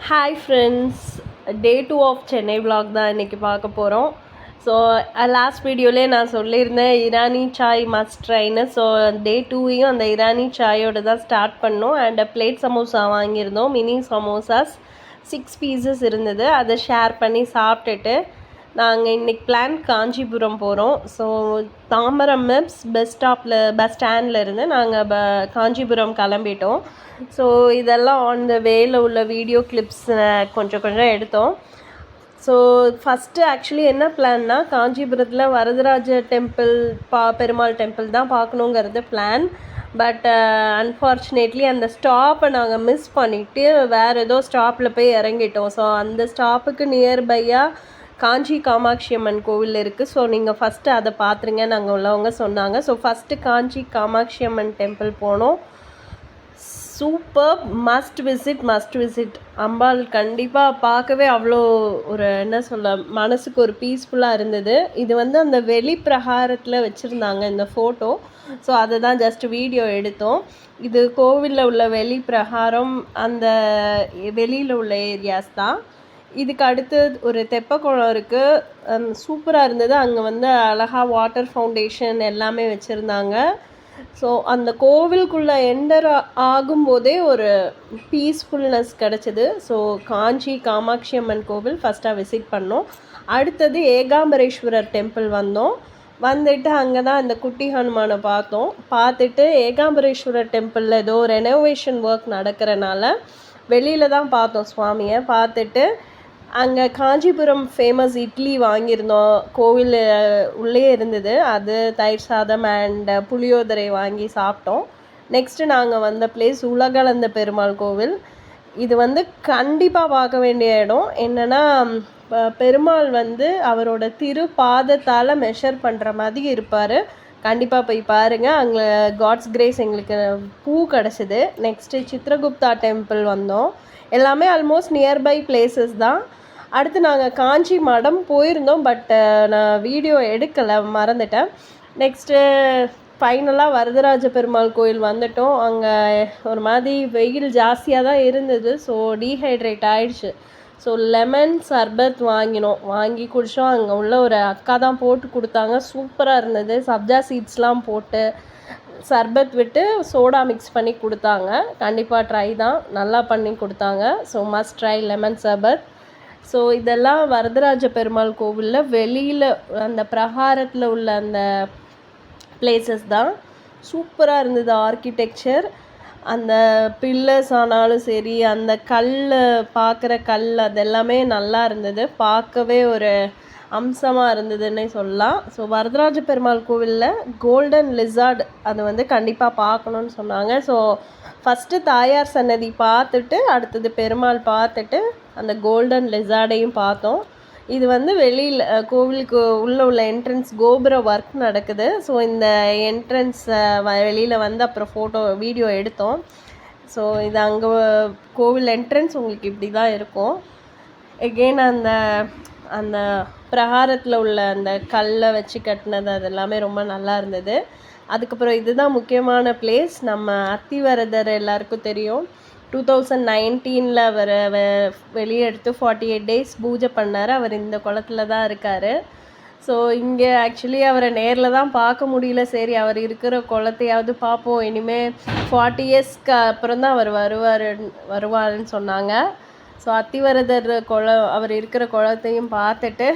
Hi friends, day 2 of Chennai vlog தான் இன்றைக்கி பார்க்க போகிறோம். ஸோ லாஸ்ட் வீடியோவிலே நான் சொல்லியிருந்தேன் இரானி சாய் மஸ்ட் ட்ரைன்னு. ஸோ டே 2வையும் அந்த இரானி சாயோடு தான் ஸ்டார்ட் பண்ணோம். அண்ட் பிளேட் சமோசா வாங்கியிருந்தோம், மினி சமோசாஸ் 6 பீசஸ் இருந்தது. அதை ஷேர் பண்ணி சாப்பிட்டுட்டு நாங்கள் இன்றைக்கி பிளான் காஞ்சிபுரம் போகிறோம். ஸோ தாம்பரம் பஸ் ஸ்டாண்டில் இருந்து நாங்கள் காஞ்சிபுரம் கிளம்பிட்டோம். ஸோ இதெல்லாம் ஆன் த வேல உள்ள வீடியோ கிளிப்ஸ் கொஞ்சம் எடுத்தோம். ஸோ ஃபஸ்ட்டு ஆக்சுவலி என்ன பிளான்னா, காஞ்சிபுரத்தில் வரதராஜ டெம்பிள் பெருமாள் டெம்பிள் தான் பார்க்கணுங்கிறது பிளான். பட் அன்ஃபார்ச்சுனேட்லி அந்த ஸ்டாப்பை நாங்கள் மிஸ் பண்ணிவிட்டு வேறு ஏதோ ஸ்டாப்பில் போய் இறங்கிட்டோம். ஸோ அந்த ஸ்டாப்புக்கு நியர்பையாக காஞ்சி காமாட்சி அம்மன் கோவில் இருக்குது. ஸோ நீங்கள் ஃபஸ்ட்டு அதை பார்த்துருங்க நாங்கள் உள்ளவங்க சொன்னாங்க. So first Kanchi Kamakshi Amman temple போனோம். Super, must visit. அம்பாள் கண்டிப்பாக பார்க்கவே அவ்வளோ ஒரு என்ன சொல்ல, மனசுக்கு ஒரு பீஸ்ஃபுல்லாக இருந்தது. இது அந்த வெளி பிரகாரத்தில் வச்சுருந்தாங்க இந்த ஃபோட்டோ. ஸோ அதை தான் ஜஸ்ட் வீடியோ எடுத்தோம். இது கோவிலில் உள்ள வெளி பிரகாரம், அந்த வெளியில் உள்ள ஏரியாஸ் தான். இதுக்கு அடுத்து ஒரு தெப்பக்குளம் இருக்குது, சூப்பராக இருந்தது. அங்கே அழகாக வாட்டர் ஃபவுண்டேஷன் எல்லாமே வச்சுருந்தாங்க. ஸோ அந்த கோவிலுக்குள்ளே என்டர் ஆகும்போதே ஒரு பீஸ்ஃபுல்னஸ் கிடச்சிது. ஸோ காஞ்சி காமாட்சி அம்மன் கோவில் ஃபஸ்ட்டாக விசிட் பண்ணோம். அடுத்தது ஏகாம்பரேஸ்வரர் டெம்பிள் வந்துட்டு அங்கே தான் இந்த குட்டி ஹனுமானை பார்த்துட்டு ஏகாம்பரேஸ்வரர் டெம்பிளில் ஏதோ ரெனோவேஷன் ஒர்க் நடக்கிறனால வெளியில் தான் பார்த்தோம் சுவாமியை. பார்த்துட்டு அங்கே காஞ்சிபுரம் ஃபேமஸ் இட்லி வாங்கியிருந்தோம், கோவில் உள்ளே இருந்தது. அது தயிர் சாதம் அண்ட் புளியோதரை வாங்கி சாப்பிட்டோம். நெக்ஸ்ட்டு நாங்கள் வந்த பிளேஸ் உலகளந்த பெருமாள் கோவில். இது கண்டிப்பாக பார்க்க வேண்டிய இடம். என்னென்னா, பெருமாள் அவரோட திருப்பாதத்தால் மெஷர் பண்ணுற மாதிரி இருப்பார். கண்டிப்பாக போய் பாருங்கள். அங்கே காட்ஸ் கிரேஸ் எங்களுக்கு பூ கிடச்சிது. நெக்ஸ்ட்டு சித்ரகுப்தா டெம்பிள் வந்தோம். எல்லாமே ஆல்மோஸ்ட் நியர்பை பிளேசஸ் தான். அடுத்து நாங்கள் காஞ்சி மடம் போயிருந்தோம், பட் நான் வீடியோ எடுக்கலை, மறந்துட்டேன். நெக்ஸ்ட்டு ஃபைனலாக வரதராஜ பெருமாள் கோயில் வந்துட்டோம். அங்கே ஒரு மாதிரி வெயில் ஜாஸ்தியாக தான் இருந்தது. ஸோ டீஹைட்ரேட் ஆகிடுச்சு. ஸோ லெமன் சர்பத் வாங்கி குடித்தோம். அங்கே உள்ள ஒரு அக்கா தான் போட்டு கொடுத்தாங்க, சூப்பராக இருந்தது. சப்ஜா சீட்ஸ்லாம் போட்டு சர்பத் விட்டு சோடா மிக்ஸ் பண்ணி கொடுத்தாங்க. கண்டிப்பாக ட்ரை தான், நல்லா பண்ணி கொடுத்தாங்க. ஸோ மஸ்ட் ட்ரை லெமன் சர்பத். ஸோ இதெல்லாம் வரதராஜ பெருமாள் கோவிலில் வெளியில் அந்த பிரகாரத்தில் உள்ள அந்த பிளேசஸ் தான். சூப்பராக இருந்தது ஆர்கிடெக்சர். அந்த பில்லர்ஸ் ஆனாலும் சரி, அந்த பார்க்குற கல் அதெல்லாமே நல்லா இருந்தது. பார்க்கவே ஒரு அம்சமாக இருந்ததுன்னே சொல்லலாம். ஸோ வரதராஜ பெருமாள் கோவிலில் கோல்டன் லிசார்ட் அது கண்டிப்பாக பார்க்கணுன்னு சொன்னாங்க. ஸோ ஃபஸ்ட்டு தாயார் சன்னதி பார்த்துட்டு அடுத்தது பெருமாள் பார்த்துட்டு அந்த கோல்டன் லிசார்டையும் பார்த்தோம். இது வெளியில் கோவிலுக்கு உள்ளே உள்ள என்ட்ரன்ஸ் கோபுர ஒர்க் நடக்குது. ஸோ இந்த என்ட்ரன்ஸ் வெளியில் அப்புறம் வீடியோ எடுத்தோம். ஸோ இது அங்கே கோவில் என்ட்ரன்ஸ் உங்களுக்கு இப்படி தான் இருக்கும். எகெயின் அந்த பிரகாரத்தில் உள்ள அந்த கல்லை வச்சு கட்டினது அதெல்லாமே ரொம்ப நல்லா இருந்தது. அதுக்கப்புறம் இதுதான் முக்கியமான பிளேஸ். நம்ம அத்திவரதர் எல்லாருக்கும் தெரியும். 2019 அவர் வெளியே எடுத்து 48 days பூஜை பண்ணார். அவர் இந்த குளத்தில் தான் இருக்கார். ஸோ இங்கே ஆக்சுவலி அவரை நேரில் தான் பார்க்க முடியல. சரி, அவர் இருக்கிற குளத்தையாவது பார்ப்போம், இனிமேல் 40 yearsக்கு அப்புறம் தான் அவர் வருவாருன்னு சொன்னாங்க. ஸோ அத்திவரதர் அவர் இருக்கிற குளத்தையும் பார்த்துட்டு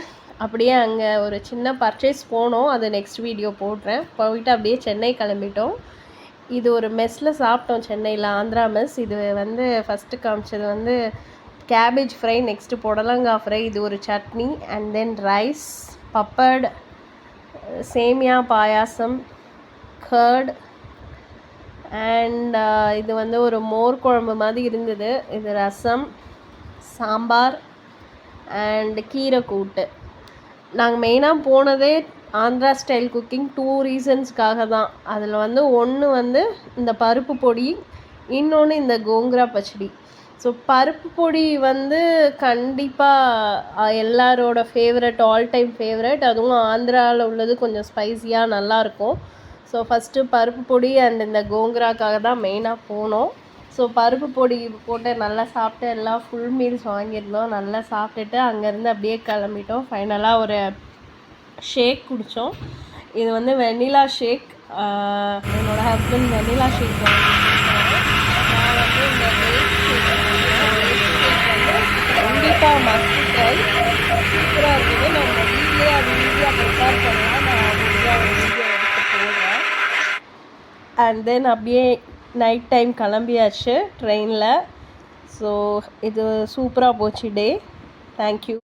அப்படியே அங்கே ஒரு சின்ன பர்ச்சேஸ் போனோம். அது நெக்ஸ்ட் வீடியோ போடுறேன். போயிட்டு அப்படியே சென்னை கிளம்பிட்டோம். இது ஒரு மெஸ்ஸில் சாப்பிட்டோம் சென்னையில், ஆந்திரா மெஸ். இது ஃபஸ்ட்டு காமிச்சது கேபேஜ் ஃப்ரை, நெக்ஸ்ட்டு புடலங்காய் ஃப்ரை, இது ஒரு chutney, and then rice, puppet, சேமியா பாயாசம், கர்ட், அண்ட் இது ஒரு மோர் குழம்பு மாதிரி இருந்தது. இது ரசம், சாம்பார் அண்ட் கீரை கூட்டு. நாங்கள் மெயினாக போனதே ஆந்திரா ஸ்டைல் குக்கிங் 2 ரீசன்ஸ்க்காக தான். அதில் ஒன்று இந்த பருப்பு பொடி, இன்னொன்று இந்த கோங்கரா பச்சடி. ஸோ பருப்பு பொடி கண்டிப்பாக எல்லாரோட ஃபேவரட், ஆல் டைம் ஃபேவரட். அதுவும் ஆந்திராவில் உள்ளது கொஞ்சம் ஸ்பைஸியாக நல்லாயிருக்கும். ஸோ ஃபஸ்ட்டு பருப்பு பொடி அண்ட் இந்த கோங்கராக்காக தான் மெயினாக போனோம். ஸோ பருப்பு பொடி போட்டு நல்லா சாப்பிட்டு எல்லாம் ஃபுல் மீல்ஸ் வாங்கியிருந்தோம். நல்லா சாப்பிட்டுட்டு அங்கேருந்து அப்படியே கிளம்பிட்டோம். ஃபைனலாக ஒரு ஷேக் குடித்தோம். இது வந்து வெண்ணிலா ஷேக். என்னோடய ஹஸ்பண்ட் வெண்ணிலா ஷேக் வாங்கியிருந்தாரு. நான் வந்து இந்த டேட் ஷேக் வந்து கண்டிப்பாக மஸ்ட் ட்ரை. சூப்பராக இருக்குது. நம்ம வீட்லேயே அது ஈஸியாக ப்ரிப்பேர் பண்ணலாம். நான் முடிஞ்சால் ஒரு வீடியோ எடுத்து போடுறேன். அண்ட் தென் அப்படியே நைட் டைம் கிளம்பியாச்சு ட்ரெயினில். ஸோ இது சூப்பராக போச்சு டே. தேங்க்யூ.